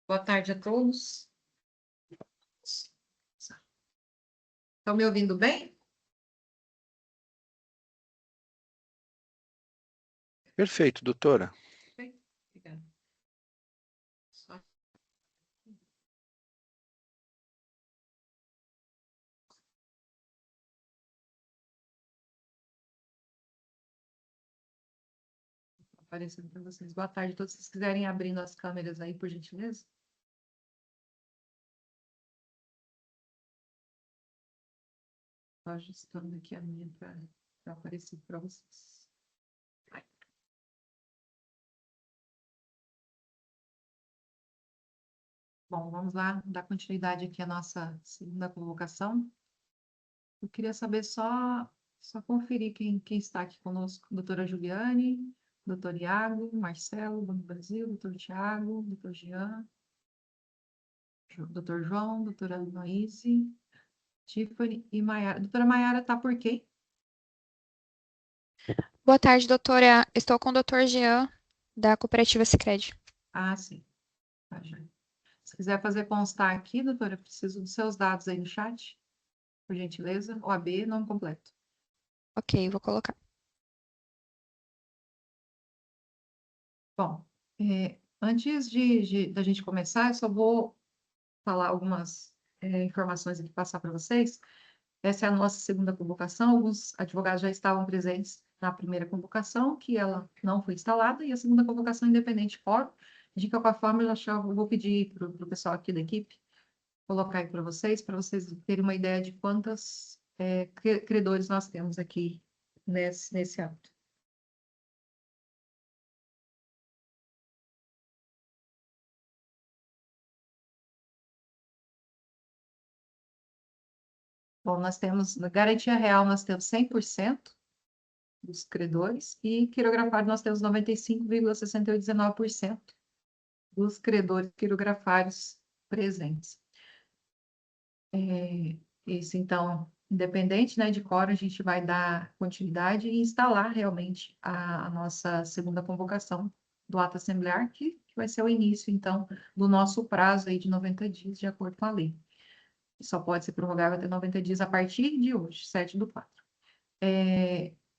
Boa tarde a todos. Estão me ouvindo bem? Perfeito, doutora. Bem, obrigada. Só- Aparecendo para vocês. Boa tarde a todos. Se vocês quiserem abrindo as câmeras aí, por gentileza. Estou ajustando aqui a minha para aparecer para vocês. Bom, vamos lá dar continuidade aqui à nossa segunda convocação. Eu queria saber só conferir quem está aqui conosco. Doutora Juliane, doutor Iago, Marcelo, Banco do Brasil, doutor Tiago, doutor Jean, doutor João, doutora Anaíse, Tiffany e Maiara. Doutora Maiara está por quem? Boa tarde, doutora. Estou com o doutor Jean, da Cooperativa Sicredi. Ah, sim. Tá, já. Se quiser fazer constar aqui, doutora, eu preciso dos seus dados aí no chat, por gentileza. OAB, nome completo. Ok, vou colocar. Bom, antes da gente começar, eu só vou falar algumas informações aqui, passar para vocês. Essa é a nossa segunda convocação. Alguns advogados já estavam presentes na primeira convocação, que ela não foi instalada, e a segunda convocação independente fórum. De qualquer forma, eu vou pedir para o pessoal aqui da equipe colocar aí para vocês terem uma ideia de quantos credores nós temos aqui nesse âmbito. Bom, nós temos, na garantia real, nós temos 100% dos credores, e quirografário nós temos 95,6819% dos credores quirografários presentes. Esse, então, independente, né, de quórum, a gente vai dar continuidade e instalar realmente a nossa segunda convocação do ato assemblear, que vai ser o início, então, do nosso prazo aí de 90 dias, de acordo com a lei. Só pode ser prorrogável até 90 dias a partir de hoje, 7/4.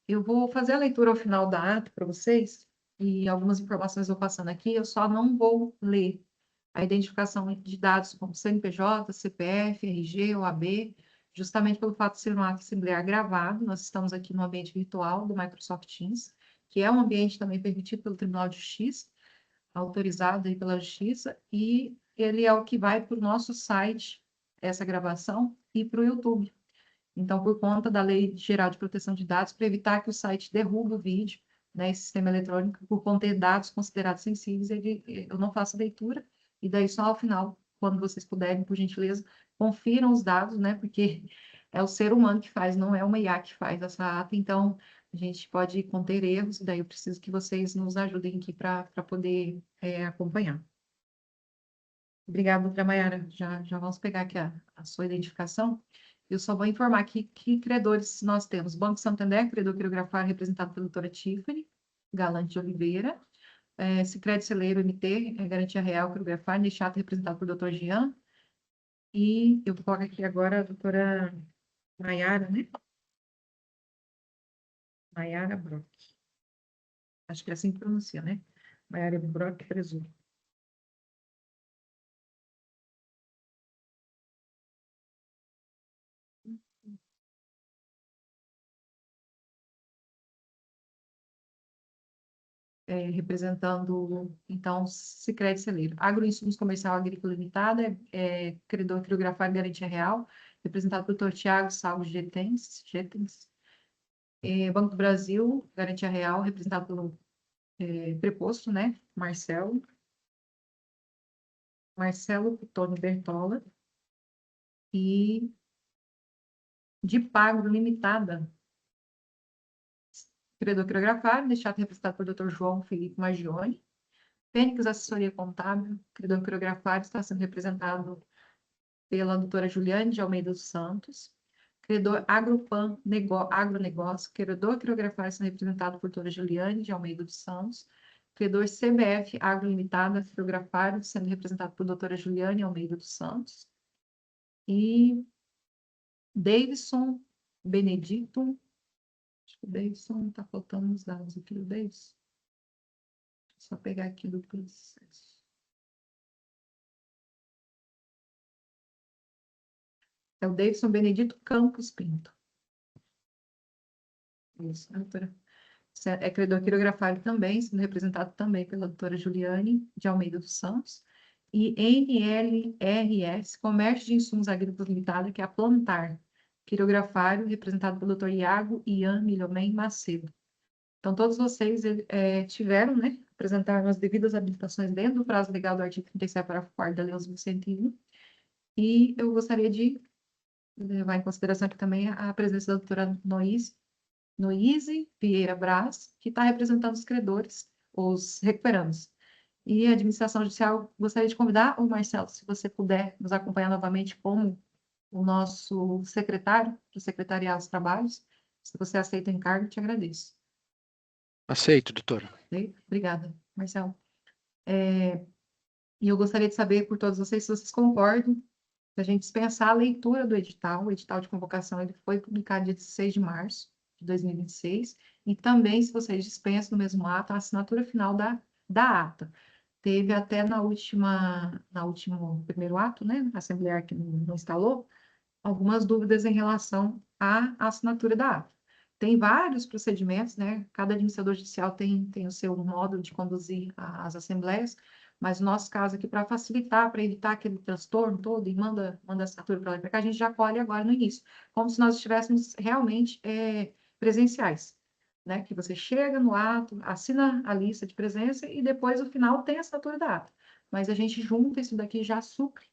Eu vou fazer a leitura ao final da ata para vocês, e algumas informações eu vou passando aqui, eu só não vou ler a identificação de dados como CNPJ, CPF, RG, OAB, justamente pelo fato de ser um ato assemblear gravado. Nós estamos aqui no ambiente virtual do Microsoft Teams, que é um ambiente também permitido pelo Tribunal de Justiça, autorizado aí pela Justiça, e ele é o que vai para o nosso site, essa gravação, e para o YouTube. Então, por conta da Lei Geral de Proteção de Dados, para evitar que o site derrube o vídeo, né, esse sistema eletrônico, por conter dados considerados sensíveis, eu não faço leitura, e daí só ao final, quando vocês puderem, por gentileza, confiram os dados, né, porque é o ser humano que faz, não é uma IA que faz essa ata, então a gente pode conter erros, e daí eu preciso que vocês nos ajudem aqui para poder acompanhar. Obrigada, doutora Maiara. Já vamos pegar aqui a sua identificação. Eu só vou informar aqui que credores nós temos. Banco Santander, credor quirografário, representado pela doutora Tiffany Galante de Oliveira. Sicredi Celeiro, MT, Garantia Real, quirografário, Nexato, representado pelo doutor Jean. E eu vou colocar aqui agora a doutora Maiara, né? Maiara Brock. Acho que é assim que pronuncia, né? Maiara Brock, presumo. Representando, então, Sicredi Celeiro. Agroinsumos Comercial Agrícola Limitada, credor quirografário Garantia Real, representado pelo doutor Tiago Salvo Getens. Banco do Brasil, Garantia Real, representado pelo preposto, né? Marcelo Tony Bertola. E de Pagro Limitada, credor quirografário, deixado representado por doutor João Felipe Magione. Fênix Assessoria Contábil, credor quirografário, está sendo representado pela doutora Juliane de Almeida dos Santos. Credor Agropan Agronegócio, credor quirografário, sendo representado por doutora Juliane de Almeida dos Santos. credor CBF Agrolimitada, Frigorífico, sendo representado por doutora Juliane Almeida dos Santos, e Davidson Benedito, acho que o Davidson está faltando os dados aqui do Davidson. Só pegar aqui do processo. É o Davidson Benedito Campos Pinto. Isso, né, doutora? É credor quirografário também, sendo representado também pela doutora Juliane de Almeida dos Santos. E NLRS, Comércio de Insumos Agrícolas Limitada, que é a Plantar, quirografário, representado pelo doutor Iago Ian Milhomem Macedo. Então, todos vocês tiveram, né, apresentaram as devidas habilitações dentro do prazo legal do artigo 37, parágrafo 4º da Lei 11.101. E eu gostaria de levar em consideração aqui também a presença da doutora Noíse Vieira Braz, que está representando os credores, os recuperandos. E a administração judicial, gostaria de convidar o Marcelo, se você puder nos acompanhar novamente como o nosso secretário do Secretariado dos Trabalhos. Se você aceita o encargo, te agradeço. Aceito, doutora. Ok? Obrigada, Marcelo. E eu gostaria de saber por todos vocês se vocês concordam se a gente dispensar a leitura do edital. O edital de convocação ele foi publicado dia 16 de março de 2026, e também se vocês dispensam no mesmo ato a assinatura final da ata. Teve até no último primeiro ato, né, a Assembleia que não instalou, algumas dúvidas em relação à assinatura da ata. Tem vários procedimentos, né, cada administrador judicial tem o seu modo de conduzir as assembleias, mas no nosso caso aqui, para facilitar, para evitar aquele transtorno todo, e manda a assinatura para lá e para cá, a gente já colhe agora no início, como se nós estivéssemos realmente presenciais, né? Que você chega no ato, assina a lista de presença e depois, no final, tem a assinatura da ata. Mas a gente junta isso daqui e já supre,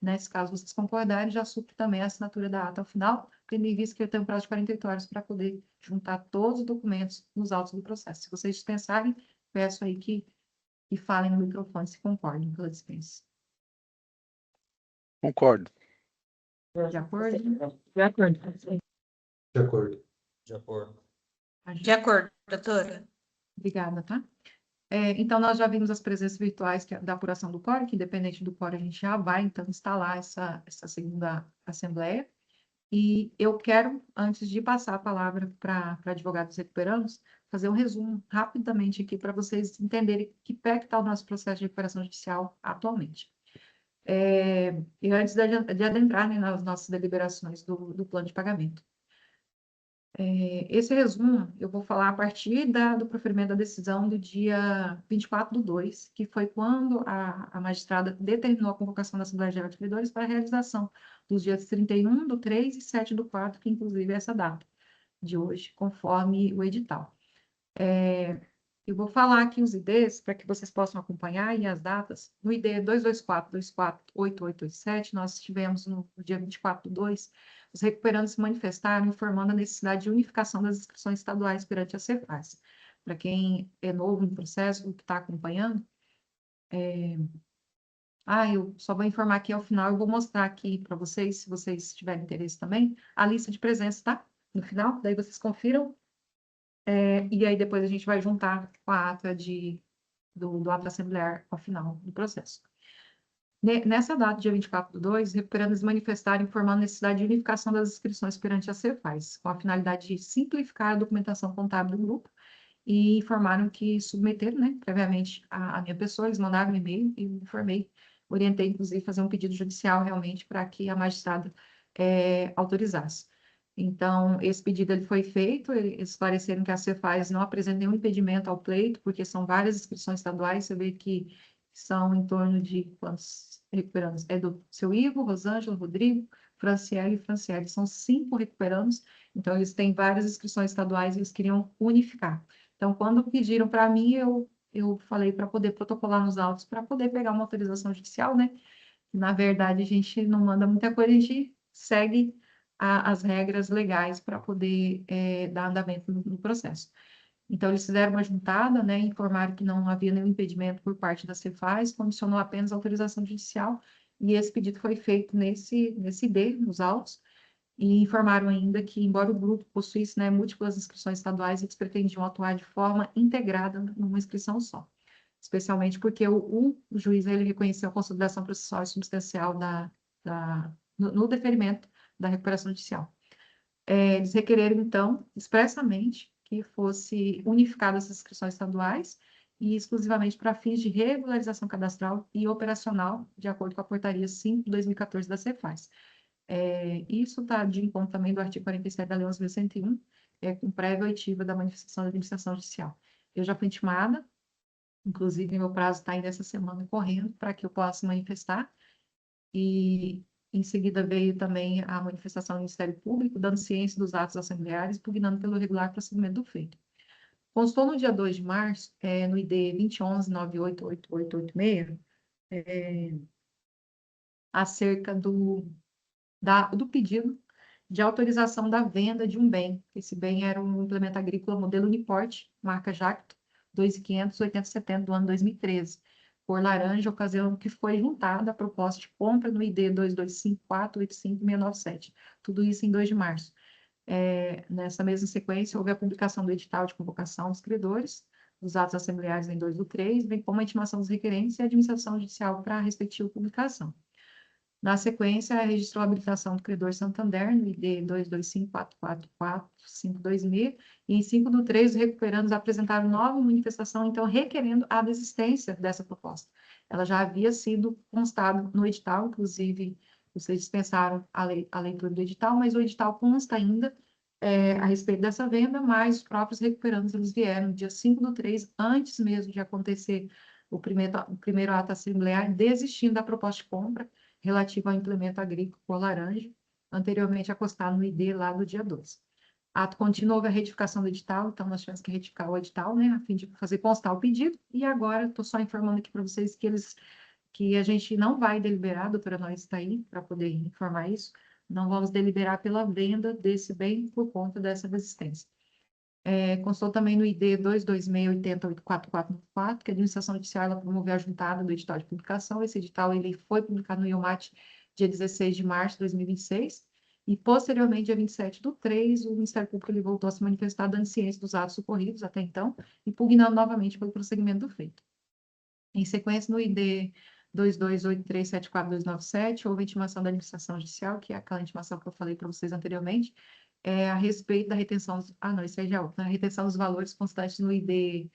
né? Se caso vocês concordarem, já supre também a assinatura da ata ao final, tendo em vista que eu tenho um prazo de 48 horas para poder juntar todos os documentos nos autos do processo. Se vocês dispensarem, peço aí que falem no microfone se concordam pela dispensa. Concordo. De acordo? De acordo. De acordo. De acordo. De acordo, doutora. Obrigada, tá? Então, nós já vimos as presenças virtuais da apuração do quórum, que independente do quórum, a gente já vai, então, instalar essa segunda assembleia. E eu quero, antes de passar a palavra para advogados recuperandos, fazer um resumo rapidamente aqui para vocês entenderem que pé que está o nosso processo de recuperação judicial atualmente. E antes de adentrar, né, nas nossas deliberações do plano de pagamento. Esse resumo eu vou falar a partir do proferimento da decisão do dia 24/2, que foi quando a magistrada determinou a convocação da Assembleia Geral de Credores para a realização dos dias 31/3 e 7/4, que inclusive é essa data de hoje, conforme o edital. Eu vou falar aqui os IDs para que vocês possam acompanhar e as datas. No ID 224-24-8887, nós tivemos no dia 24/2, os recuperandos se manifestaram informando a necessidade de unificação das inscrições estaduais perante a Cefaz. Para quem é novo no processo, que está acompanhando, eu só vou informar aqui ao final, eu vou mostrar aqui para vocês, se vocês tiverem interesse também, a lista de presença, tá? No final, daí vocês confiram. E aí depois a gente vai juntar com a ata do ato assemblear ao final do processo. Nessa data, dia 24/2, recuperandos manifestaram informando a necessidade de unificação das inscrições perante a Cefaz, com a finalidade de simplificar a documentação contábil do grupo, e informaram que submeteram, né, previamente a minha pessoa, eles mandaram um e-mail e informei, orientei, inclusive, fazer um pedido judicial realmente para que a magistrada autorizasse. Então, esse pedido ele foi feito, eles esclareceram que a Cefaz não apresenta nenhum impedimento ao pleito, porque são várias inscrições estaduais, você vê que são em torno de quantos recuperandos? É do seu Ivo, Rosângela, Rodrigo, Franciele e Franciele. São 5 recuperandos, então eles têm várias inscrições estaduais e eles queriam unificar. Então, quando pediram para mim, eu falei para poder protocolar nos autos, para poder pegar uma autorização judicial, né? Na verdade, a gente não manda muita coisa, a gente segue as regras legais para poder dar andamento no processo. Então, eles fizeram uma juntada, né, informaram que não havia nenhum impedimento por parte da Cefaz, condicionou apenas a autorização judicial, e esse pedido foi feito nesse ID, nos autos, e informaram ainda que, embora o grupo possuísse, né, múltiplas inscrições estaduais, eles pretendiam atuar de forma integrada numa inscrição só. especialmente porque o juiz ele reconheceu a consolidação processual e substancial no deferimento da recuperação judicial. Eles requereram, então, expressamente, que fosse unificadas as inscrições estaduais e exclusivamente para fins de regularização cadastral e operacional, de acordo com a portaria 5/2014 da Cefaz. Isso está de encontro também do artigo 47 da Lei 11.101, com prévia oitiva da manifestação da administração judicial. Eu já fui intimada, inclusive meu prazo está ainda essa semana correndo para que eu possa manifestar, e em seguida veio também a manifestação do Ministério Público, dando ciência dos atos assembleares, pugnando pelo regular procedimento do feito. Constou no dia 2 de março, no ID 2011-988886, acerca do pedido de autorização da venda de um bem. Esse bem era um implemento agrícola modelo Uniporte, marca Jacto, 2.500, 8070 do ano 2013, cor laranja, ocasião que foi juntada a proposta de compra no ID 22548567. Tudo isso em 2 de março. Nessa mesma sequência, houve a publicação do edital de convocação dos credores, dos atos assembleares em 2/3, bem como a intimação dos requerentes e a administração judicial para a respectiva publicação. Na sequência, registrou a habilitação do credor Santander, no ID 2254445526, e em 5/3, os recuperandos apresentaram nova manifestação, então, requerendo a desistência dessa proposta. Ela já havia sido constada no edital, inclusive, vocês dispensaram a leitura do edital, mas o edital consta ainda a respeito dessa venda, mas os próprios recuperandos, eles vieram no dia 5/3, antes mesmo de acontecer o primeiro ato assemblear, desistindo da proposta de compra, relativo ao implemento agrícola cor laranja, anteriormente acostado no ID lá do dia 2. Ato contínuo, houve a retificação do edital, então nós tivemos que retificar o edital, né, a fim de fazer constar o pedido, e agora estou só informando aqui para vocês que a gente não vai deliberar, a doutora Nois está aí para poder informar isso, não vamos deliberar pela venda desse bem por conta dessa resistência. Constou também no ID 226808444, que a administração judicial ela promoveu a juntada do edital de publicação. Esse edital ele foi publicado no IOMAT dia 16 de março de 2026, e posteriormente, dia 27/3, o Ministério Público ele voltou a se manifestar dando ciência dos atos ocorridos até então, e pugnando novamente pelo prosseguimento do feito. Em sequência, no ID 22837427, houve a intimação da administração judicial, que é aquela intimação que eu falei para vocês anteriormente, a respeito da retenção, isso aí já é outra, a retenção dos valores constantes no ID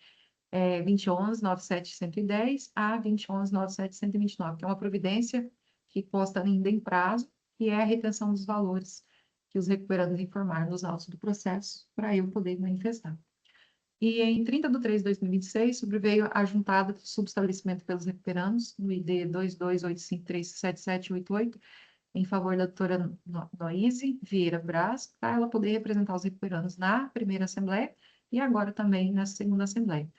2011-97110 a 2011-97129, que é uma providência que consta ainda em prazo, que é a retenção dos valores que os recuperandos informaram nos autos do processo, para eu poder manifestar. E em 30/3/2026, sobreveio a juntada de subestabelecimento pelos recuperandos, no ID 2285377788, em favor da doutora Noise Vieira Braz, para ela poder representar os recuperandos na primeira Assembleia e agora também na segunda Assembleia.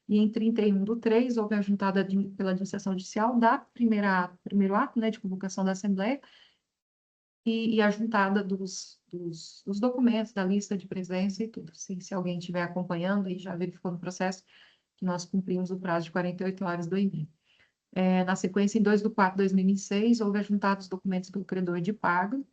E em 31/3, houve a juntada pela administração judicial da primeiro ato, né, de convocação da Assembleia e a juntada dos documentos, da lista de presença e tudo. Se alguém estiver acompanhando e já verificou no processo, que nós cumprimos o prazo de 48 horas do envio. Na sequência, em 2/4/2026, houve a juntada dos documentos pelo credor de pago,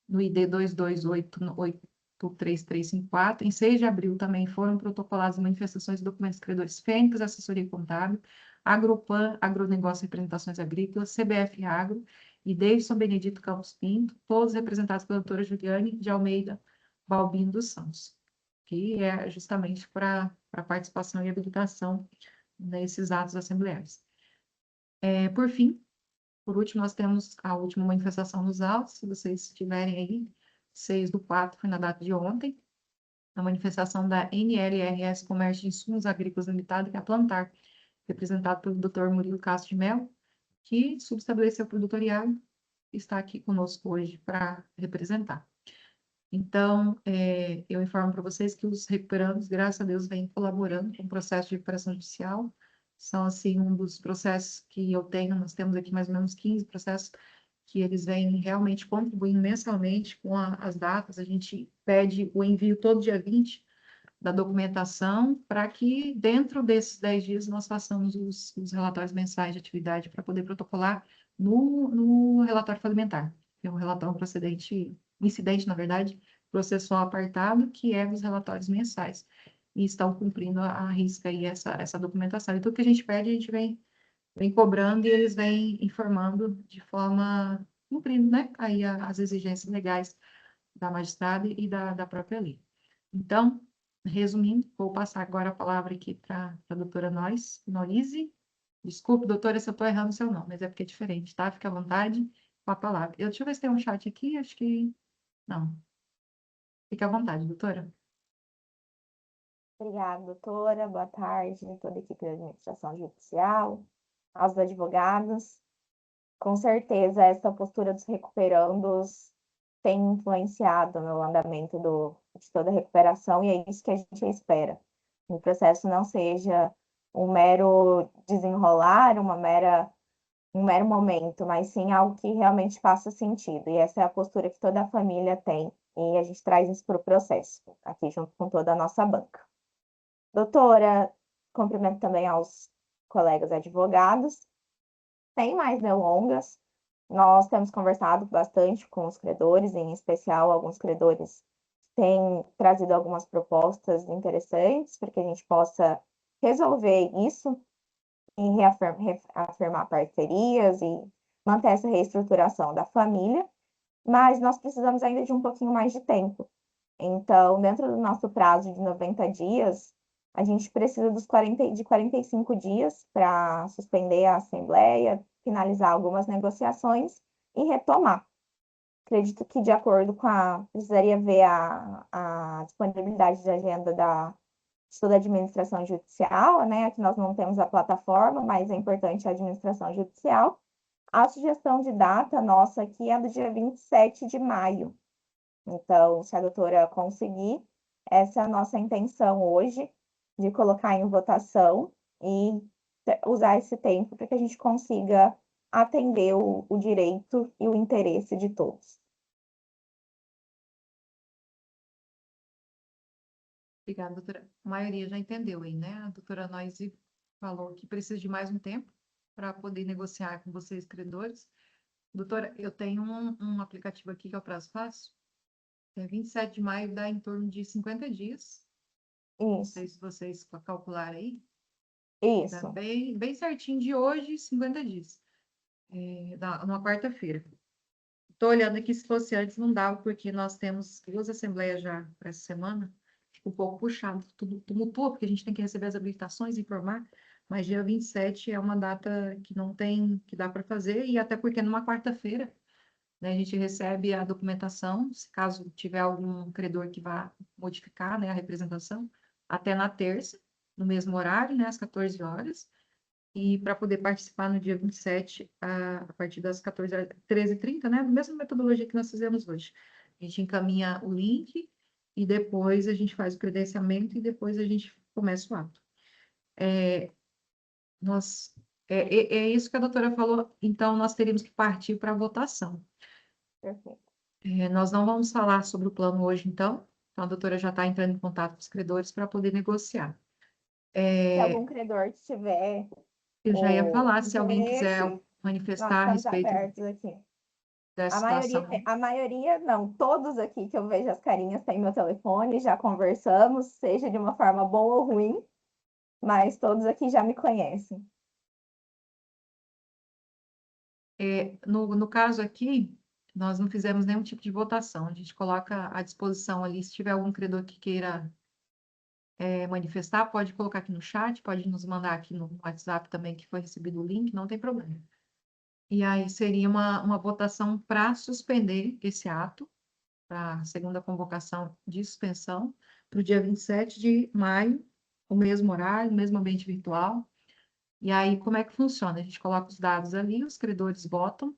no ID 22883354. Em 6 de abril também foram protocoladas manifestações de documentos credores Fênix, Assessoria Contábil, Agropan, Agronegócio e Representações Agrícolas, CBF Agro e Davidson Benedito Campos Pinto, todos representados pela doutora Juliane de Almeida Balbino dos Santos, que é justamente para participação e habilitação nesses atos assembleares. Por fim, por último, nós temos a última manifestação dos autos, se vocês tiverem aí, 6/4, foi na data de ontem, a manifestação da NLRS Comércio de Insumos Agrícolas Limitada, que é a Plantar, representado pelo Dr. Murilo Castro de Mello, que subestabeleceu o produtoriado e está aqui conosco hoje para representar. Então, eu informo para vocês que os recuperandos, graças a Deus, vêm colaborando com o processo de recuperação judicial. São, assim, um dos processos que eu tenho, nós temos aqui mais ou menos 15 processos que eles vêm realmente contribuindo mensalmente com as datas. A gente pede o envio todo dia 20 da documentação para que, dentro desses 10 dias, nós façamos os relatórios mensais de atividade para poder protocolar no relatório falimentar, que é um relatório incidente, na verdade, processual apartado, que é os relatórios mensais. e estão cumprindo à risca aí essa documentação. E tudo que a gente pede, a gente vem cobrando e eles vêm informando de forma cumprindo, né? Aí as exigências legais da magistrada e da própria lei. Então, resumindo, vou passar agora a palavra aqui para a doutora Noise. Desculpe, doutora, se eu estou errando o seu nome, mas é porque é diferente, tá? Fique à vontade com a palavra. Deixa eu ver se tem um chat aqui, acho que não. Fique à vontade, doutora. Obrigada, doutora. Boa tarde a toda a equipe da administração judicial, aos advogados. Com certeza, essa postura dos recuperandos tem influenciado no andamento de toda a recuperação, e é isso que a gente espera. Que o processo não seja um mero desenrolar, um mero momento, mas sim algo que realmente faça sentido. E essa é a postura que toda a família tem, e a gente traz isso para o processo, aqui junto com toda a nossa banca. Doutora, cumprimento também aos colegas advogados. Sem mais delongas, nós temos conversado bastante com os credores, em especial alguns credores têm trazido algumas propostas interessantes para que a gente possa resolver isso e reafirmar parcerias e manter essa reestruturação da família, mas nós precisamos ainda de um pouquinho mais de tempo. Então, dentro do nosso prazo de 90 dias, a gente precisa de 45 dias para suspender a assembleia, finalizar algumas negociações e retomar. Acredito que, de acordo com precisaria ver a disponibilidade de agenda de toda a administração judicial, né? Aqui nós não temos a plataforma, mas é importante a administração judicial. A sugestão de data nossa aqui é do dia 27 de maio. Então, se a doutora conseguir, essa é a nossa intenção hoje, de colocar em votação e usar esse tempo para que a gente consiga atender o direito e o interesse de todos. Obrigada, doutora. A maioria já entendeu aí, né? A doutora Noise falou que precisa de mais um tempo para poder negociar com vocês, credores. Doutora, eu tenho um aplicativo aqui que é o Prazo Fácil. 27 de maio dá em torno de 50 dias. Não Isso, sei se vocês calcularem aí. Dá isso. bem certinho de hoje, 50 dias. Numa quarta-feira. Estou olhando aqui, se fosse antes, não dava, porque nós temos 2 assembleias já para essa semana. Fica um pouco puxado, tudo tumultua, porque a gente tem que receber as habilitações e informar. Mas dia 27 é uma data que não tem, que dá para fazer, e até porque numa quarta-feira, né, a gente recebe a documentação, se caso tiver algum credor que vá modificar, né, a representação, até na terça, no mesmo horário, né, às 14 horas, e para poder participar no dia 27, a partir das 13h30, né, a mesma metodologia que nós fizemos hoje. A gente encaminha o link e depois a gente faz o credenciamento e depois a gente começa o ato. É isso que a doutora falou, então nós teríamos que partir para a votação. Perfeito. Nós não vamos falar sobre o plano hoje, então a doutora já está entrando em contato com os credores para poder negociar. Se algum credor tiver Eu já ia o falar, se alguém quiser interesse, nós manifestar a estamos respeito abertos aqui. dessa situação. A maioria, não, todos aqui que eu vejo as carinhas têm meu telefone, já conversamos, seja de uma forma boa ou ruim, mas todos aqui já me conhecem. No caso aqui, nós não fizemos nenhum tipo de votação, a gente coloca à disposição ali, se tiver algum credor que queira manifestar, pode colocar aqui no chat, pode nos mandar aqui no WhatsApp também, que foi recebido o link, não tem problema. E aí seria uma votação para suspender esse ato, para a segunda convocação de suspensão, para o dia 27 de maio, o mesmo horário, o mesmo ambiente virtual. E aí, como é que funciona? A gente coloca os dados ali, os credores votam,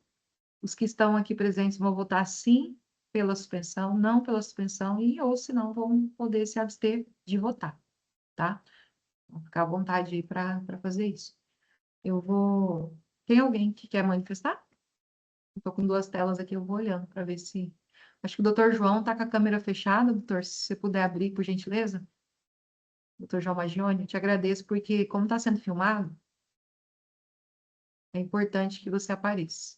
os que estão aqui presentes vão votar sim pela suspensão, não pela suspensão, ou se não, vão poder se abster de votar, tá? Vão ficar à vontade aí para fazer isso. Tem alguém que quer manifestar? Estou com 2 telas aqui, eu vou olhando para ver se... Acho que o doutor João está com a câmera fechada, doutor, se você puder abrir, por gentileza. Doutor João Magione, eu te agradeço, porque como está sendo filmado, é importante que você apareça.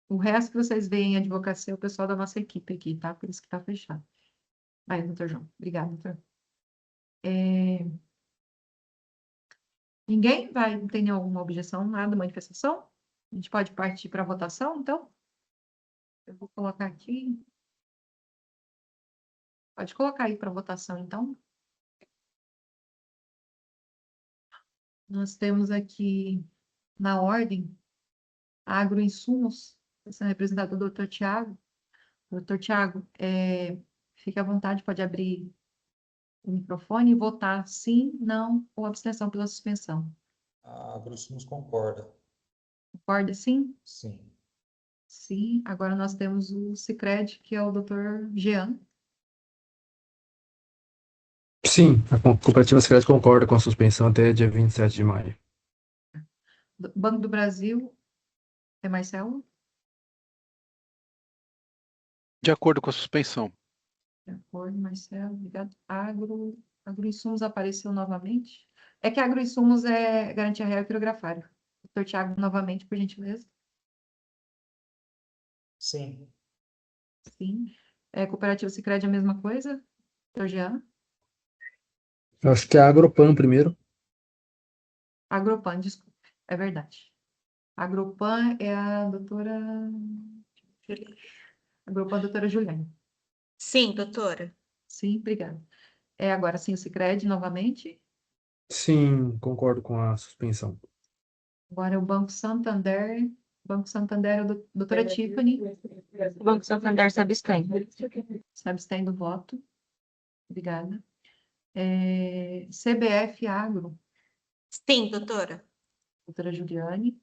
O resto que vocês veem em advocacia é o pessoal da nossa equipe aqui, tá? Por isso que está fechado. Vai, doutor João. Obrigada, doutor. É, ninguém vai, não tem nenhuma objeção, nada, manifestação? A gente pode partir para a votação, então? Eu vou colocar aqui. Pode colocar aí para votação, então. Nós temos aqui, na ordem, agroinsumos, sendo representado pelo doutor Tiago. Doutor Tiago, fique à vontade, pode abrir o microfone e votar sim, não ou abstenção pela suspensão. A Agrosumos concorda. Concorda sim? Sim. Sim. Agora nós temos o Sicredi, que é o doutor Jean. Sim, a Cooperativa Sicredi concorda com a suspensão até dia 27 de maio. Banco do Brasil, é Marcelo? De acordo com a suspensão. De acordo, Marcelo, obrigado. Agroinsumos apareceu novamente. É que agroinsumos é garantia real e pirografário. Doutor Tiago, novamente, por gentileza. Sim. Sim. Cooperativa Sicredi é a mesma coisa? Doutor Jean? Eu acho que é a Agropan primeiro. Agropan, desculpe. É verdade. Agropan é a doutora... Agropan, doutora Juliane. Sim, doutora. Sim, obrigada. Agora sim o Sicredi novamente. Sim, concordo com a suspensão. Agora é o Banco Santander. Banco Santander é a doutora Tiffany. O Banco Santander se abstém. Se abstém do voto. Obrigada. CBF Agro, Sim, doutora. doutora Juliane.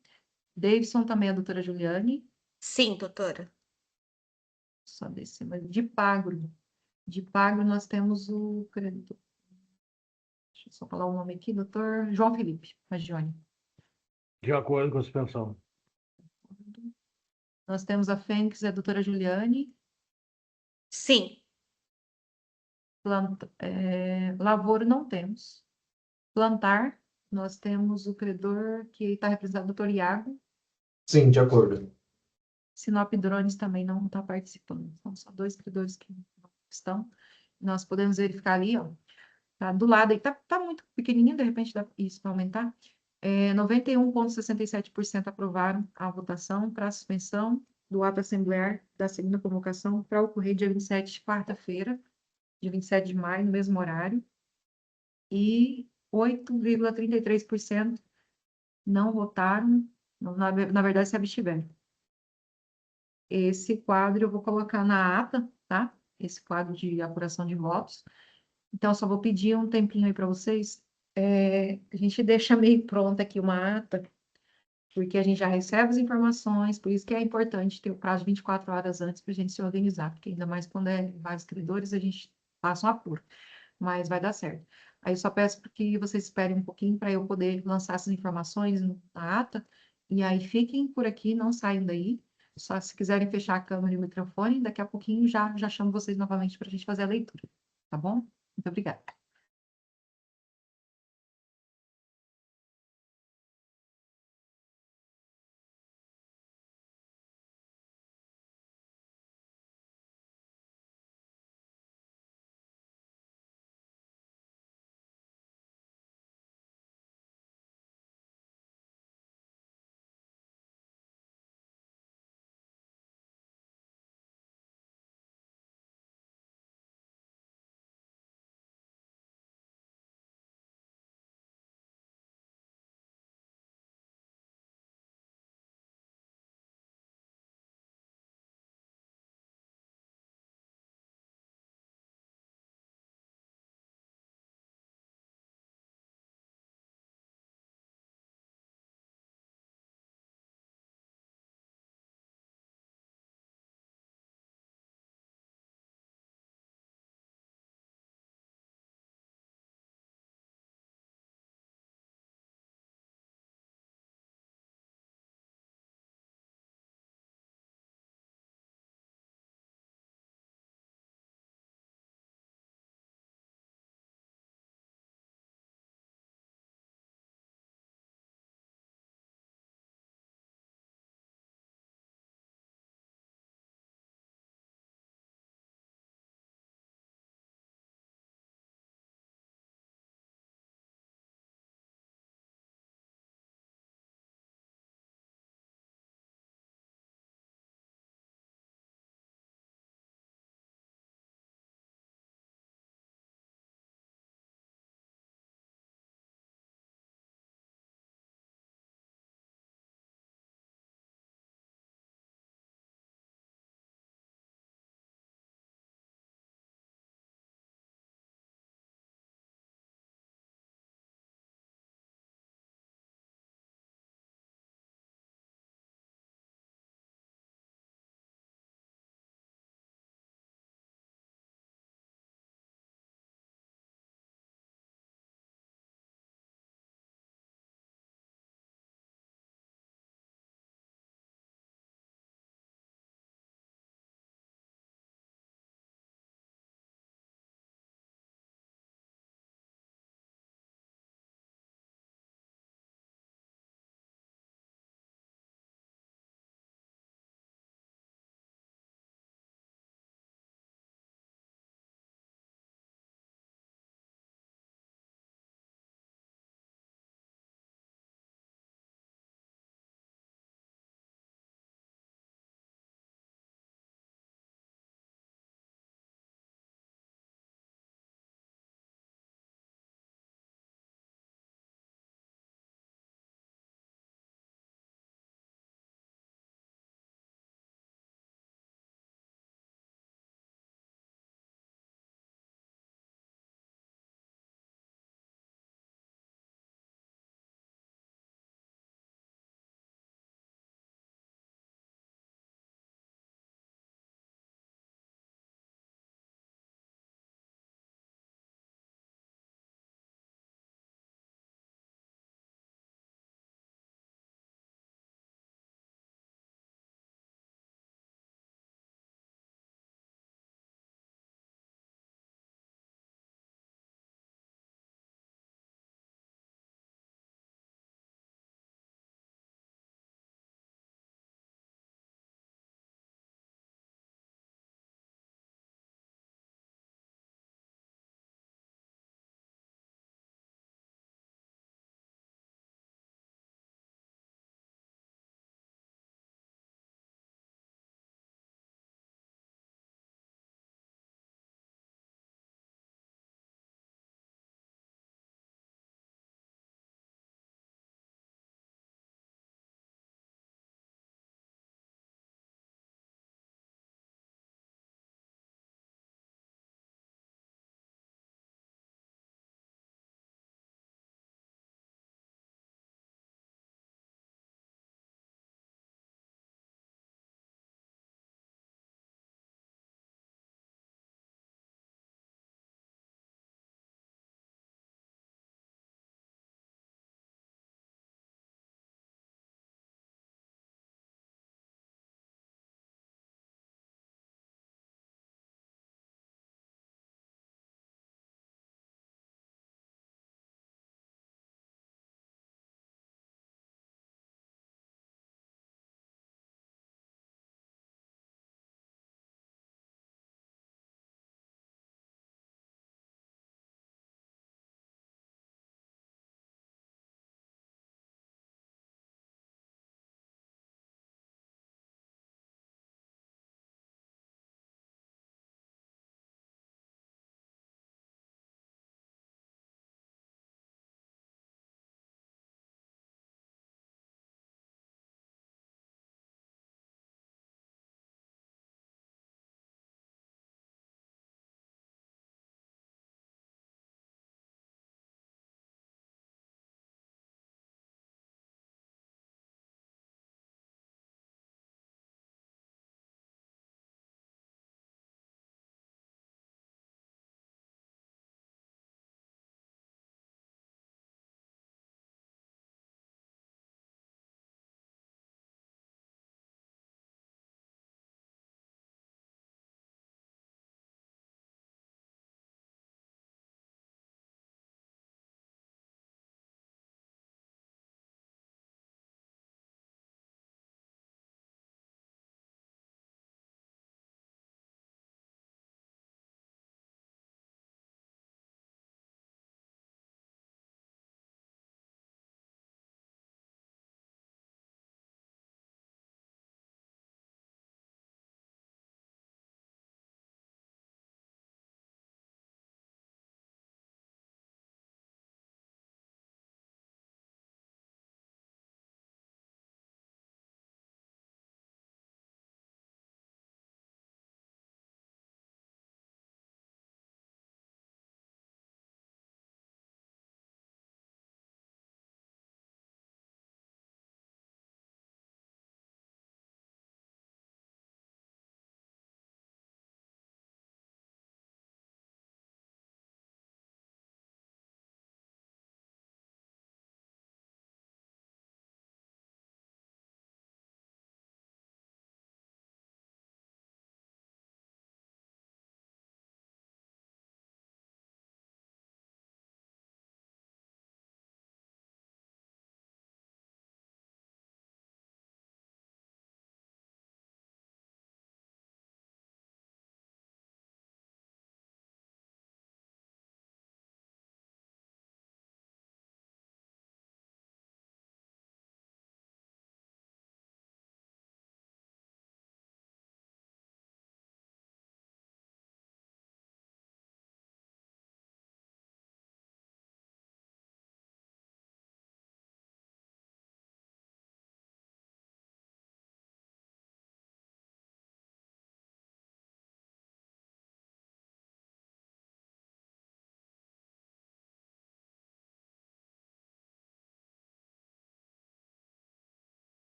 Davidson também é a doutora Juliane. Sim, doutora. Só descer. Mas de Pagro. De Pagro nós temos o credor. Deixa eu só falar o nome aqui, doutor João Felipe Magione. De acordo com a suspensão. Nós temos a Fênix, a doutora Juliane. Sim. Lavouro não temos. Plantar, nós temos o credor que está representado, doutor Iago. Sim, de acordo. Sinop Drones também não está participando. São só 2 credores que não estão. Nós podemos verificar ali, ó. Tá do lado aí, tá muito pequenininho, de repente dá isso para aumentar. 91,67% aprovaram a votação para a suspensão do ato assemblear da segunda convocação para ocorrer dia 27, quarta-feira, dia 27 de maio, no mesmo horário. E 8,33% não votaram, na verdade se abstiveram. Esse quadro eu vou colocar na ata, tá? Esse quadro de apuração de votos. Então, eu só vou pedir um tempinho aí para vocês. A gente deixa meio pronta aqui uma ata, porque a gente já recebe as informações, por isso que é importante ter o prazo de 24 horas antes para a gente se organizar, porque ainda mais quando é vários credores, a gente passa um apuro, mas vai dar certo. Aí eu só peço que vocês esperem um pouquinho para eu poder lançar essas informações na ata, e aí fiquem por aqui, não saiam daí. Só se quiserem fechar a câmera e o microfone, daqui a pouquinho já chamo vocês novamente para a gente fazer a leitura, tá bom? Muito obrigada.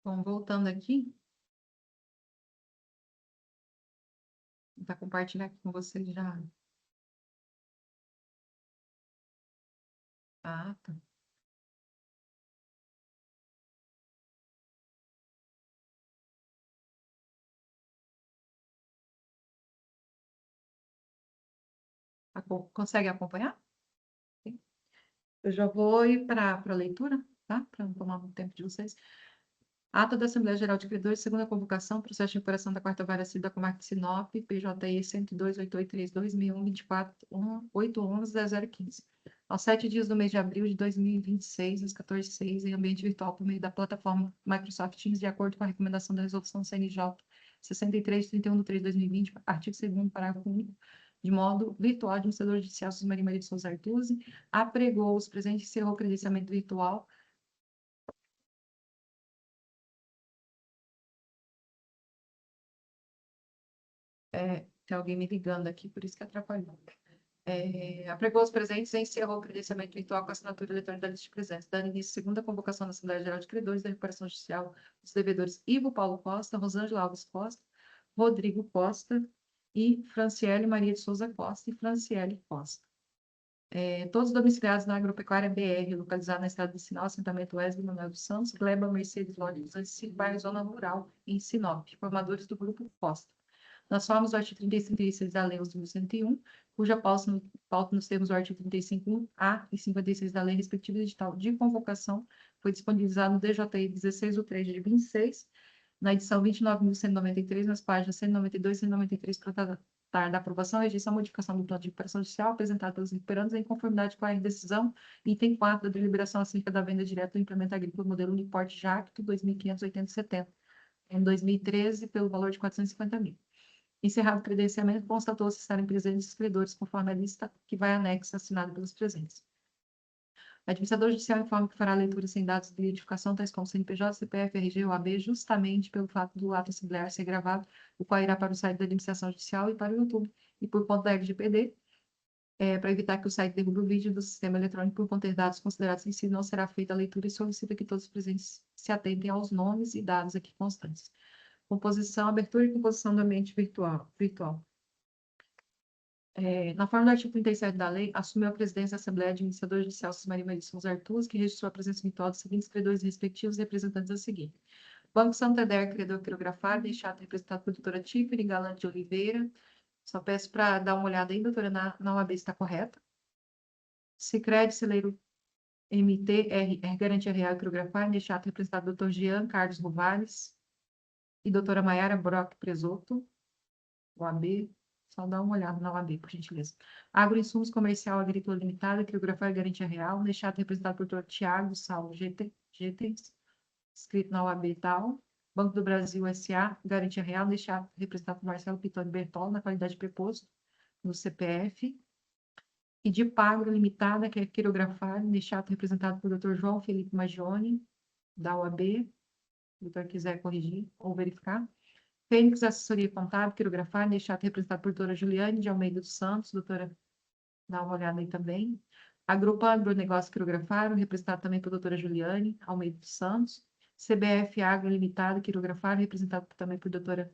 Bom, voltando aqui. Vou compartilhar aqui com vocês já. Ah, tá. Consegue acompanhar? Sim. Eu já vou ir para a leitura, tá? Para não tomar muito tempo de vocês. Ata da Assembleia Geral de Credores, segunda convocação, processo de recuperação da quarta vara civil da comarca de Sinop, PJI 102.883.2024.811.0015. Aos 7 dias do mês de abril de 2026, às 14h06, em ambiente virtual por meio da plataforma Microsoft Teams, de acordo com a recomendação da resolução CNJ 63, 31/3/2020, artigo 2º, parágrafo único, de modo virtual, administrador judicial Susmaria Maria de Souza Artuzzi, apregou os presentes e encerrou o credenciamento virtual. Tem alguém me ligando aqui, por isso que atrapalhou. Apregou os presentes e encerrou o credenciamento virtual com a assinatura eletrônica da lista de presentes, dando início à segunda convocação da Assembleia Geral de Credores da Recuperação Judicial dos devedores Ivo Paulo Costa, Rosângela Alves Costa, Rodrigo Costa e Franciele Maria de Souza Costa e Franciele Costa. Todos domiciliados na Agropecuária BR, localizada na estrada de Sinal, assentamento Wesley Manuel dos Santos, Gleba Mercedes Lodi 205, bairro Zona Rural, em Sinop, formadores do Grupo Costa. Nas formas do artigo 36 da Lei 11.101, cuja pauta nos termos do artigo 35.1a e 56 da Lei respectiva edital de convocação foi disponibilizado no DJI 16/3 de 26, na edição 29.193, nas páginas 192 e 193, para tratar da aprovação, rejeição, modificação do plano de recuperação judicial apresentado pelos recuperandos em conformidade com a decisão, item 4 da deliberação acerca da venda direta do implemento agrícola modelo Uniporte Jacto 2.580,70, em 2013, pelo valor de 450 mil. Encerrado o credenciamento, constatou-se estarem presentes os credores, conforme a lista que vai anexa assinada pelos presentes. O administrador judicial informa que fará a leitura sem dados de identificação, tais como CNPJ, CPF, RG ou AB, justamente pelo fato do ato assemblear ser gravado, o qual irá para o site da administração judicial e para o YouTube, e por conta da LGPD, para evitar que o site derrube o vídeo do sistema eletrônico por conter dados considerados sensíveis, não será feita a leitura e solicita que todos os presentes se atentem aos nomes e dados aqui constantes. Composição, abertura e composição do ambiente virtual. Na forma do artigo 37 da lei, assumiu a presidência da Assembleia Administradora Judicial Susmaria Maria de Souza Artuzzi, que registrou a presença virtual dos seguintes credores respectivos e representantes a seguir. Banco Santander, credor quirografado, deixado representado por doutora Tiffany Galante de Oliveira. Só peço para dar uma olhada aí, doutora, na OAB está correta. Sicredi, celeiro MTR, Garantia Real Quirografar, deixado representado por doutor Jean Carlos Rovales e doutora Maiara Brock Presoto, OAB, só dá uma olhada na OAB, por gentileza. Agroinsumos Comercial Agrícola Limitada, Quirografar e Garantia Real, deixado representado por doutor Tiago Saulo GT, escrito na OAB tal. Banco do Brasil S.A., Garantia Real, deixado representado por Marcelo Pitoni Bertol, na qualidade de preposto, no CPF. E de Pagro Limitada, que é Quirografar, deixado representado por doutor João Felipe Magione, da OAB, se o doutor quiser corrigir ou verificar. Fênix Assessoria Contábil, Quirografar, deixado representado por doutora Juliane de Almeida dos Santos, doutora, dá uma olhada aí também. A Grupo Agronegócio Quirografar, representado também por doutora Juliane Almeida dos Santos. CBF Agro Limitada, Quirografar, representado também por doutora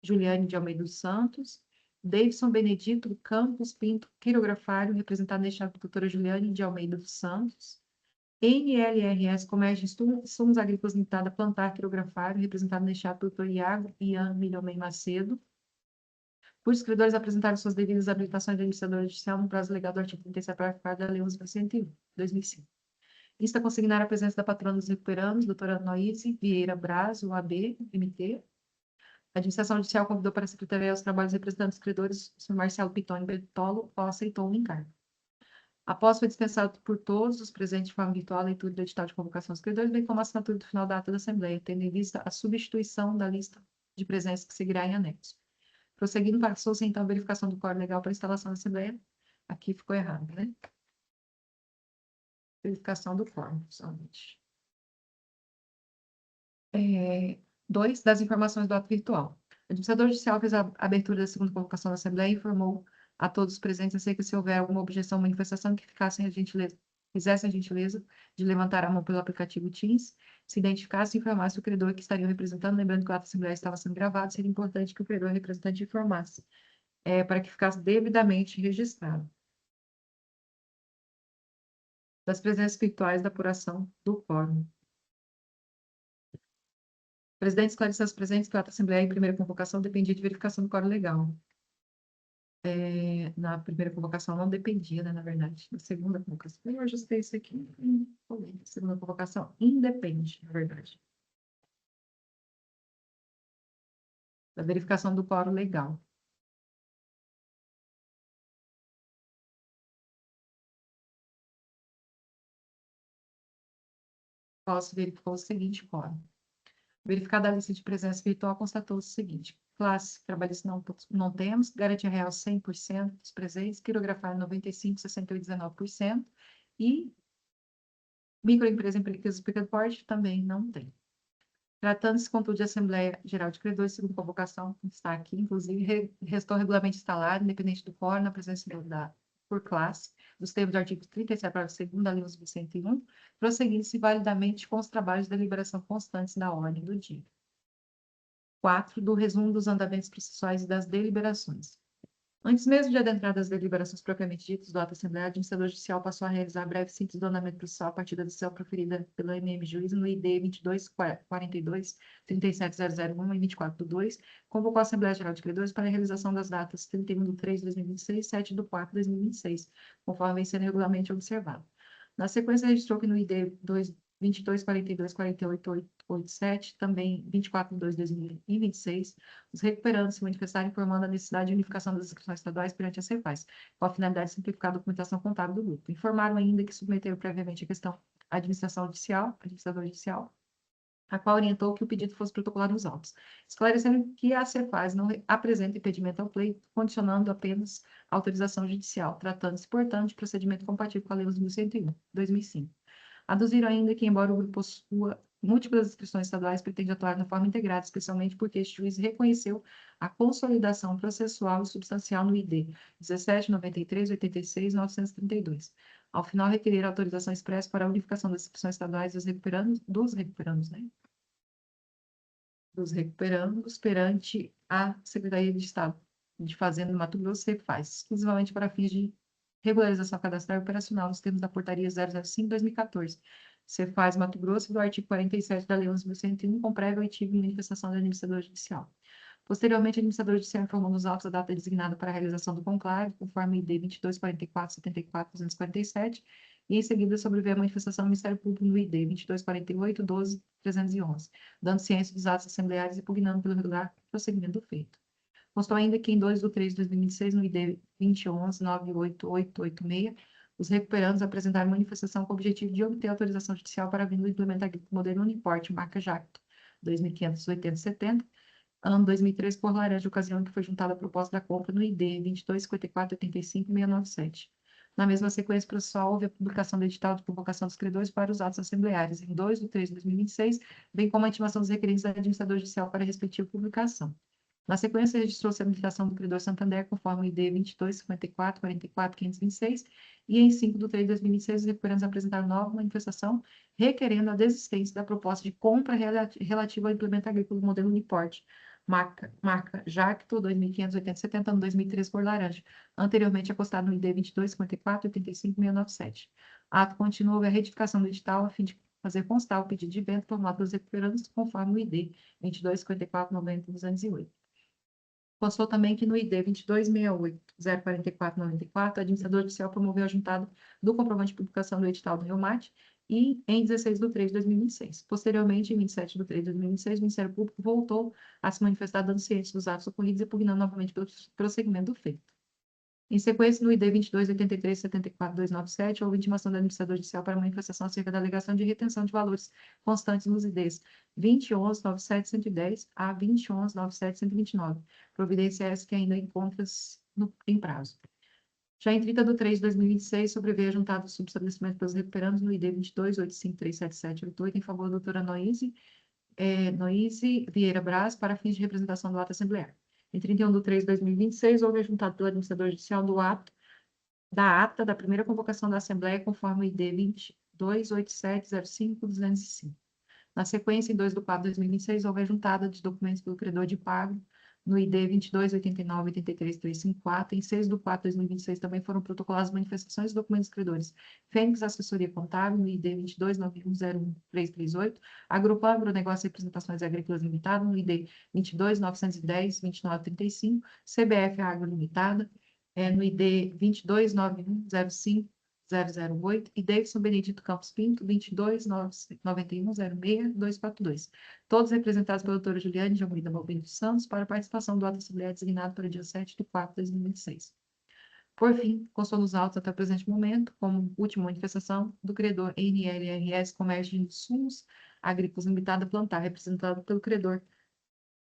Juliane de Almeida dos Santos. Davidson Benedito Campos Pinto, quirografário, representado deixado por doutora Juliane de Almeida dos Santos. NLRS Comércio e Insumos Agrícolas Limitada, Plantar, quirografário, representado deixado por doutor Ian Milhomem Macedo. Os credores apresentaram suas devidas habilitações de administrador judicial no prazo legal do artigo 37, parágrafo 4 da Lei 11.101, 2005. Lista consignar a presença da patrona dos recuperandos, doutora Noíse Vieira Braz, UAB, MT. A administração judicial convidou para a Secretaria os trabalhos representantes dos credores, o senhor Marcelo Pitoni Bertolo, qual aceitou o encargo. Após foi dispensado por todos os presentes de forma virtual a leitura do edital de convocação dos credores, bem como a assinatura do final da ata da Assembleia, tendo em vista a substituição da lista de presença que seguirá em anexo. Prosseguindo, passou-se então a verificação do quórum legal para a instalação da Assembleia. Aqui ficou errado, né? Verificação do quórum, somente. 2. Das informações do ato virtual. O administrador judicial fez a abertura da segunda convocação da Assembleia e informou a todos os presentes acerca se houver alguma objeção ou manifestação que ficassem a gentileza fizessem a gentileza de levantar a mão pelo aplicativo Teams, se identificasse e informasse o credor que estariam representando, lembrando que o ato assemblear estava sendo gravado, seria importante que o credor representante informasse, para que ficasse devidamente registrado. Das presenças virtuais da apuração do quórum. O presidente esclareceu aos presentes que o ato assemblear em primeira convocação dependia de verificação do quórum legal. Na primeira convocação não dependia, né, na verdade. Na segunda convocação, eu ajustei isso aqui. Segunda convocação independe, na verdade. Da verificação do quórum legal. Posso verificar o seguinte quórum. Verificada a lista de presença virtual, constatou o seguinte: classe trabalhista não temos, garantia real 100% dos presentes, quirografar 95, 68, 19%, e microempresa, empresa de pequeno porte também não tem. Tratando-se, contudo, de Assembleia Geral de Credores, segundo convocação, está aqui, inclusive, restou regulamento instalado, independente do quórum, na presença por classe, dos termos do artigo 37, parágrafo 2º da Lei 11.101, prosseguindo-se validamente com os trabalhos de deliberação constantes da ordem do dia. 4. Do resumo dos andamentos processuais e das deliberações. Antes mesmo de adentrar das deliberações propriamente ditas do ato assemblear, o administrador judicial passou a realizar breve síntese do andamento processual a partir da decisão proferida pela MM Juiz no ID 2242, 37001 e 24/2, convocou a Assembleia Geral de Credores para a realização das datas 31/3/2026 e 7/4/2026, conforme vem sendo regularmente observado. Na sequência, registrou que no ID 2242-4887, também 24/2/2026, os recuperandos se manifestaram informando a necessidade de unificação das inscrições estaduais perante a Cefaz, com a finalidade de simplificar a documentação contábil do grupo. Informaram ainda que submeteram previamente a questão à administrador judicial, a qual orientou que o pedido fosse protocolado nos autos, esclarecendo que a Cefaz não apresenta impedimento ao pleito, condicionando apenas a autorização judicial, tratando-se, portanto, de procedimento compatível com a Lei 11.101, 2005. Aduziram ainda que, embora o grupo possua múltiplas inscrições estaduais, pretende atuar de forma integrada, especialmente porque este juiz reconheceu a consolidação processual e substancial no ID 1793, 86, 932. Ao final, requerer autorização expressa para a unificação das inscrições estaduais dos recuperandos perante a Secretaria de Estado de Fazenda do Mato Grosso, Cefaz, exclusivamente para fins de regularização cadastral e operacional nos termos da Portaria 005/2014, Cefaz Mato Grosso, do artigo 47 da Lei 11.101, com prévia oitiva e manifestação do administrador judicial. Posteriormente, o administrador judicial informou nos autos a data designada para a realização do conclave, conforme ID 2244-74-247, e em seguida sobreveio a manifestação do Ministério Público no ID 2248-12-311, dando ciência dos atos assembleares e pugnando pelo regular prosseguimento do feito. Constou ainda que em 2/3/2026, no ID 2011-98886, os recuperandos apresentaram manifestação com o objetivo de obter autorização judicial para a venda do implemento agrícola modelo Uniporte, marca Jacto, 2580-70, ano 2003, por laranja, ocasião em que foi juntada a proposta da compra no ID 2254-85-697. Na mesma sequência processual, houve a publicação do edital de convocação dos credores para os atos assembleares em 2/3/2026, bem como a intimação dos requerentes da administrador judicial para a respectiva publicação. Na sequência, registrou-se a habilitação do credor Santander, conforme o ID 2254-44-526, e em 5/3/2026, os recuperantes apresentaram nova manifestação, requerendo a desistência da proposta de compra relativa ao implemento agrícola do modelo Uniporte, marca Jacto, 2580-70, ano 2003, cor laranja, anteriormente acostado no ID 2254-85-697. Ato contínuo, houve a retificação do edital, a fim de fazer constar o pedido de venda formado pelos recuperandos, conforme o ID 2254-90-208. Constou também que no ID 2268-044-94, o administrador judicial promoveu a juntada do comprovante de publicação do edital do Reumate e em 16/3/2026. Posteriormente, em 27/3/2026, o Ministério Público voltou a se manifestar dando ciência dos atos ocorridos e pugnando novamente pelo prosseguimento do feito. Em sequência, no ID 2283-74-297, houve intimação do administrador judicial para manifestação acerca da alegação de retenção de valores constantes nos IDs 2011-97-110 a 2011-97-129, providência essa que ainda encontra-se em prazo. Já em 30/3/2026, sobreveio a juntada do subestabelecimento pelos recuperandos no ID 2285377788 em favor da doutora Noíse Vieira Braz para fins de representação do ato assemblear. Em 31/3/2026, houve ajuntado pelo administrador judicial do ato da ata da primeira convocação da Assembleia, conforme o ID 228705-205. Na sequência, em 2 de 4 de 2026, houve a juntada de documentos pelo credor de pago no ID 2289-83354. Em 6 de 4 de 2026, também foram protocoladas manifestações de documentos dos credores Fênix Assessoria Contábil, no ID 22910338, Agrupa Agronegócio e Representações Agrícolas Limitada, no ID 22.910-2935, CBF Agro Limitada, no ID 229105-008, e Davidson Benedito Campos Pinto, 22.99106-242. Todos representados pela doutora Juliane de Almeida Balbino dos Santos, para a participação do ato assembleia designado para o dia 7 de 4 de 2026. Por fim, constou nos autos até o presente momento, como última manifestação do credor NLRS Comércio de Insumos Agrícolas Limitada Plantar, representado pelo credor,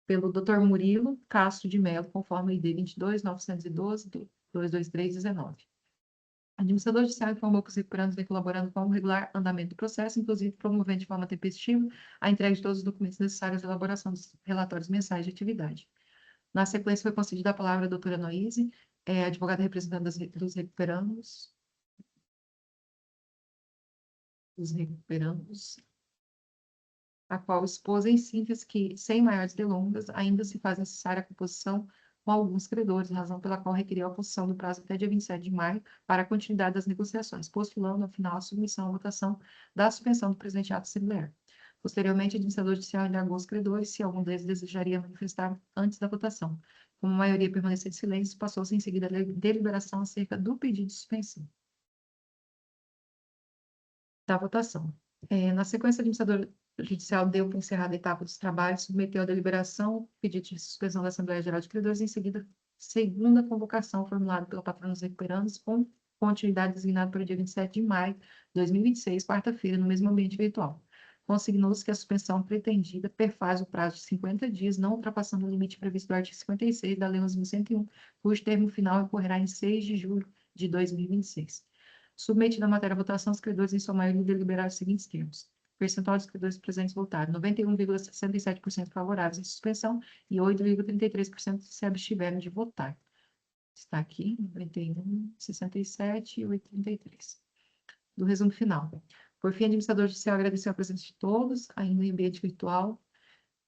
pelo Dr. Murilo Castro de Mello, conforme o ID 22.912-22319. O administrador judicial informou que os recuperandos vêm colaborando com o regular andamento do processo, inclusive promovendo de forma tempestiva a entrega de todos os documentos necessários à elaboração dos relatórios mensais de atividade. Na sequência, foi concedida a palavra à doutora Noíse, advogada representante dos recuperandos, a qual expôs em síntese que, sem maiores delongas, ainda se faz necessária a composição com alguns credores, razão pela qual requeriu a posição do prazo até dia 27 de maio para a continuidade das negociações, postulando, ao final, a submissão à votação da suspensão do presente ato assemblear. Posteriormente, o administrador judicial indagou os credores se algum deles desejaria manifestar antes da votação. Como a maioria permaneceu em silêncio, passou-se em seguida a deliberação acerca do pedido de suspensão da votação. Na sequência, o administrador judicial deu por encerrada a etapa dos trabalhos, submeteu à deliberação o pedido de suspensão da Assembleia Geral de Credores, em seguida, segunda convocação formulada pela patrona dos recuperandos, com continuidade designada para o dia 27 de maio de 2026, quarta-feira, no mesmo ambiente virtual. Consignou-se que a suspensão pretendida perfaz o prazo de 50 dias, não ultrapassando o limite previsto do artigo 56 da Lei 11.101, cujo termo final ocorrerá em 6 de julho de 2026. Submetida a matéria à votação, os credores, em sua maioria, deliberaram os seguintes termos: percentual dos credores presentes votaram 91,67% favoráveis à suspensão e 8,33% se abstiveram de votar. Está aqui, 91, 67 e 8,33. Do resumo final. Por fim, o administrador judicial agradeceu a presença de todos, ainda em ambiente virtual,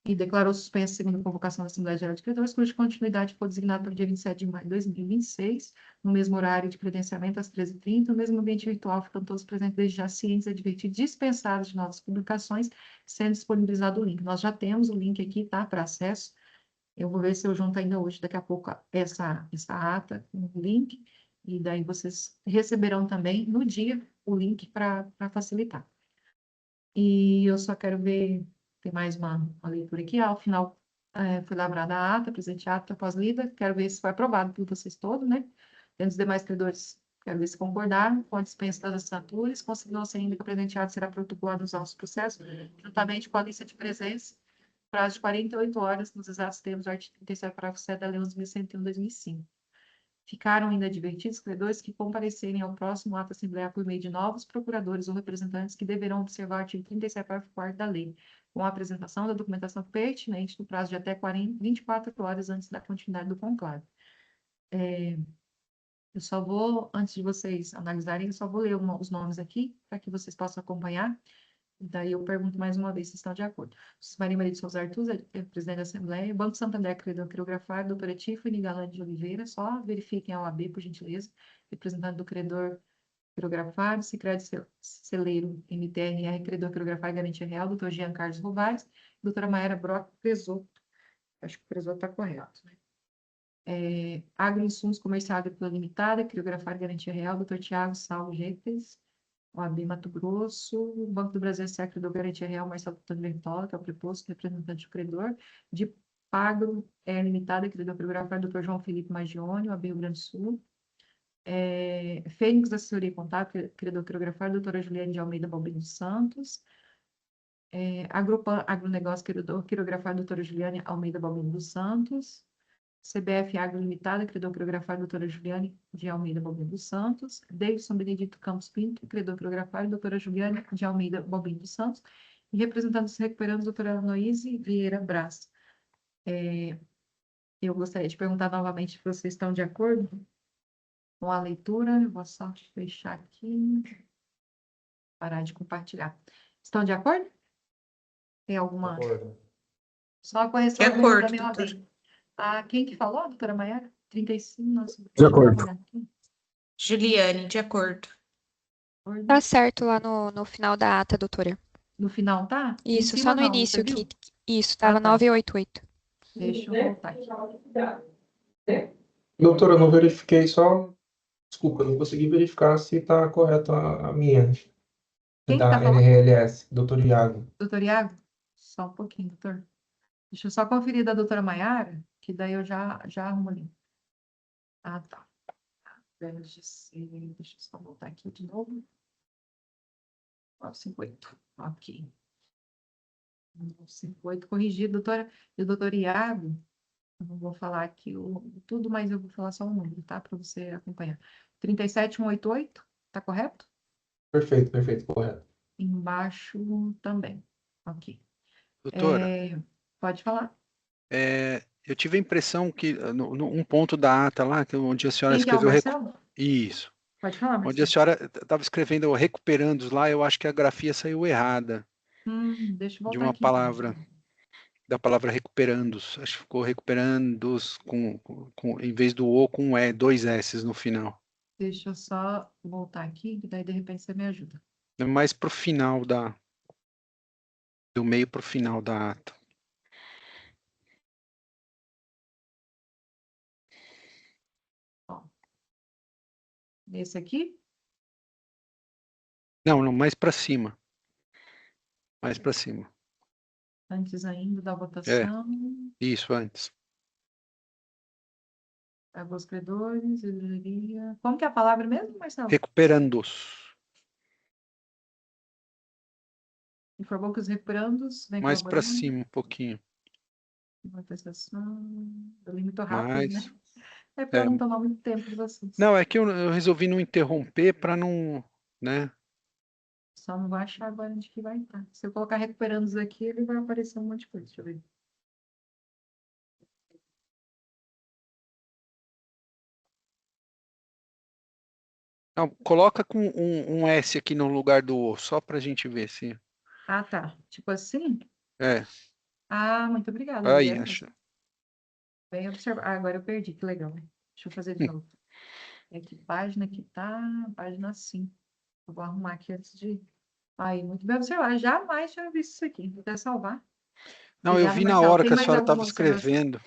e declarou suspensa a segunda convocação da Assembleia Geral de Credores, cuja continuidade foi designada para o dia 27 de maio de 2026, no mesmo horário de credenciamento, às 13h30, no mesmo ambiente virtual, ficando todos presentes desde já cientes, advertidos, dispensados de novas publicações, sendo disponibilizado o link. Nós já temos o link aqui, tá, para acesso. Eu vou ver se eu junto ainda hoje, daqui a pouco, essa ata com o link, e daí vocês receberão também, no dia, o link para facilitar. E eu só quero ver, tem mais uma leitura aqui, ao final foi lavrada a ata, presente ata após lida, quero ver se foi aprovado por vocês todos, né? Tendo os demais credores, quero ver se concordaram com a dispensa das assinaturas, considerou-se ainda que o presente ato será protocolado nos autos do processo, juntamente com a lista de presença, prazo de 48 horas, nos exatos termos do artigo 37, parágrafo 7 da Lei 11.101/2005. Ficaram ainda advertidos credores que comparecerem ao próximo ato assemblear por meio de novos procuradores ou representantes que deverão observar o artigo 37, parágrafo 4 da lei, com a apresentação da documentação pertinente no prazo de até 24 horas antes da continuidade do conclave. Eu só vou, antes de vocês analisarem, eu só vou ler os nomes aqui, para que vocês possam acompanhar. Daí eu pergunto mais uma vez se estão de acordo. Maria de Souza Artuz, presidente da Assembleia. Banco Santander, credor quirografar. Doutora Tiffany Galante de Oliveira. Só verifiquem a OAB, por gentileza. Representante do credor quirografar. Sicredi Celeiro, MTRR, credor quirografar e garantia real. Doutor Jean Carlos Rovares. Doutora Maera Brock Presoto. Acho que o Presoto está correto, né? Agroinsumos Comercial Agrícola Limitada, quirografar e garantia real. Doutor Tiago Salvo Retes. OAB Mato Grosso, o Banco do Brasil S.A. Credor Garantia Real, Marcelo Tanvertola, que é o preposto representante do credor, de Pagro Limitada, credor quirografar, Dr. João Felipe Magione, OAB Rio Grande do Sul, Fênix Assessoria Contábil, credor quirografar, doutora Juliane de Almeida Balbino dos Santos, Agrupa Agronegócio, credor quirografar, doutora Juliane Almeida Balbino dos Santos, CBF Agro Limitada, credor quirografar, doutora Juliane de Almeida Balbino dos Santos, Davidson Benedito Campos Pinto, credor quirografar, doutora Juliane de Almeida Balbino dos Santos, e representantes recuperandos, doutora Noíse Vieira Braz. Eu gostaria de perguntar novamente se vocês estão de acordo com a leitura. Eu vou só fechar aqui. Parar de compartilhar. Estão de acordo? Tem De alguma... acordo. Só a correção De acordo, da minha doutora. ordem. Quem que falou, doutora Maiara? 35, nossa. De acordo. Deixa eu dar uma olhada aqui. Juliane, de acordo. Tá certo lá no final da ata, doutora. No final, tá? Em Isso, cima só no não, início você viu? que. Isso, tava tá. 988. Deixa eu voltar aqui. Doutora, eu não verifiquei só. Desculpa, eu não consegui verificar se está correto a minha. Quem que Da tá falando? RLS, doutor Iago. Doutor Iago? Só um pouquinho, doutor. Deixa eu só conferir da doutora Maiara, que daí eu já arrumo ali. Tá. Deixa eu só voltar aqui de novo. 958. Ok. 958, corrigido, doutora. E o doutor Iago, eu não vou falar aqui tudo, mas eu vou falar só o número, tá? Para você acompanhar. 37188, tá correto? Perfeito, correto. Embaixo também. Ok. Doutora, Pode falar. eu tive a impressão que um ponto da ata lá, onde a senhora Quem que é o escreveu... Marcelo? Isso. Pode falar, Onde a Marcelo. senhora estava escrevendo recuperandos lá, eu acho que a grafia saiu errada Deixa eu de voltar uma aqui, então. palavra, da palavra recuperandos. Acho que ficou recuperandos em vez do O com E, 2 S's no final. Deixa eu só voltar aqui, que daí de repente você me ajuda. É mais pro final do meio pro final da ata. Esse aqui? Não, mais para cima. Mais para cima. Antes ainda da votação. Isso, antes. Os credores, livraria. Como que é a palavra mesmo, Marcelo? Recuperandos. Informou que os recuperandos vêm Mais para colaborando. cima um pouquinho. Manifestação. Eu li muito rápido, né? É para É. não tomar muito tempo de vocês. Não, é que eu resolvi não interromper para não, né? Só não vou achar agora onde que vai estar. Se eu colocar recuperandos aqui, ele vai aparecer um monte de coisa. Deixa eu ver. Não, coloca com um S aqui no lugar do O, só para a gente ver se. Tá. Tipo assim? É, Muito obrigada. aí, É acho. mesmo. Bem observado. Agora eu perdi, que legal. Deixa eu fazer de novo. Que página que tá? Página 5. Eu vou arrumar aqui antes de... Aí, muito bem observado. Jamais tinha visto isso aqui. Vou até salvar. Não, eu Obrigada, vi na Marcelo. hora Tem que a mais senhora alguma estava observação? escrevendo.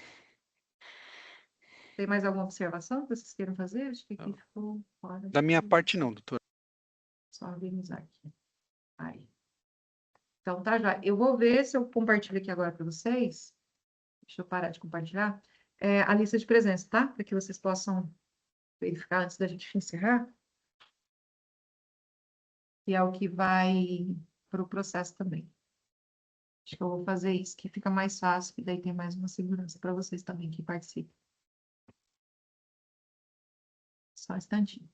Tem mais alguma observação que vocês queiram fazer? Acho que aqui ficou fora. Da minha parte, não, doutor. Só organizar aqui. Aí. Então, tá, já. Eu vou ver se eu compartilho aqui agora para vocês. Deixa eu parar de compartilhar. A lista de presença, tá? Para que vocês possam verificar antes da gente encerrar. Que é o que vai para o processo também. Acho que eu vou fazer isso, que fica mais fácil, e daí tem mais uma segurança para vocês também que participam. Só um instantinho.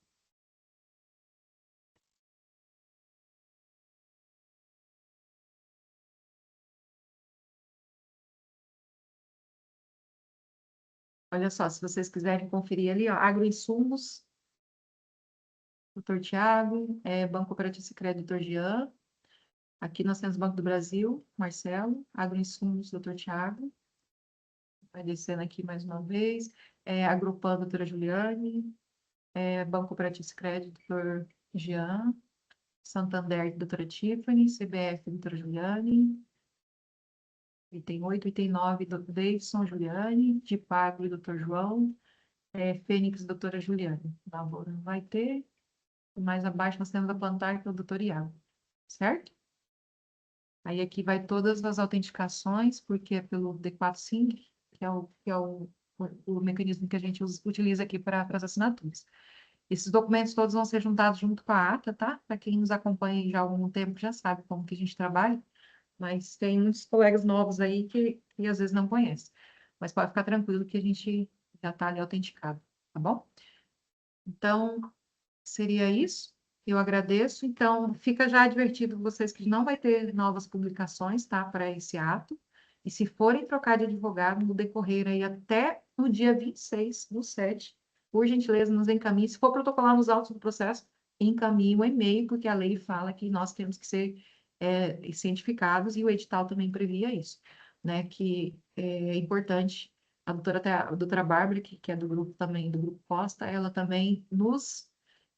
Olha só, se vocês quiserem conferir ali, ó, agroinsumos, doutor Tiago, Banco Cooperativo Sicredi, doutor Jean. Aqui nós temos Banco do Brasil, Marcelo, agroinsumos, doutor Tiago. Vai descendo aqui mais uma vez. Agrupando, doutora Juliane. Banco Cooperativo Sicredi, doutor Jean. Santander, doutora Tiffany. CBF, doutora Juliane. Item 8, item 9, doutor Davidson, Juliane. De Pagro, doutor João. Fênix, doutora Juliane. Lavoura não vai ter. E mais abaixo nós temos a Plantar, que é o doutor Iago. Certo? Aí aqui vai todas as autenticações, porque é pelo D4Sync, que é o mecanismo que a gente utiliza aqui para as assinaturas. Esses documentos todos vão ser juntados junto com a ata, tá? Para quem nos acompanha já há algum tempo já sabe como que a gente trabalha, mas tem muitos colegas novos aí que às vezes não conhecem. Mas pode ficar tranquilo que a gente já está ali autenticado, tá bom? Então, seria isso. Eu agradeço. Então, fica já advertido vocês que não vai ter novas publicações, tá? Para esse ato. E se forem trocar de advogado no decorrer aí até no dia 26/7, por gentileza, nos encaminhe. Se for protocolar nos autos do processo, encaminhe um e-mail, porque a lei fala que nós temos que ser cientificados e o edital também previa isso, né? Que é importante. A doutora Bárbara, que é do grupo também, do grupo Costa, ela também nos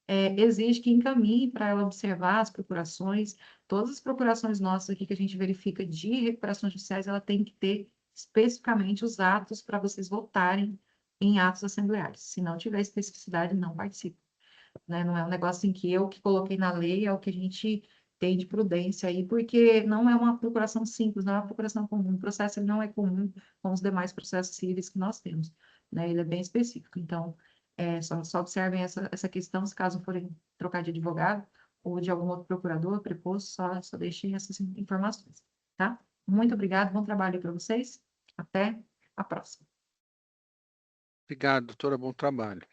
exige que encaminhe para ela observar as procurações. Todas as procurações nossas aqui que a gente verifica de recuperações judiciais, ela tem que ter especificamente os atos para vocês votarem em atos assembleares. Se não tiver especificidade, não participa. Né? Não é um negócio em que eu que coloquei na lei, é o que a gente tem de prudência aí, porque não é uma procuração simples, não é uma procuração comum. O processo ele não é comum com os demais processos civis que nós temos, né? Ele é bem específico. Então, só observem essa questão, se caso forem trocar de advogado ou de algum outro procurador, preposto, só deixem essas informações, tá? Muito obrigada, bom trabalho para vocês. Até a próxima. Obrigado, doutora. Bom trabalho.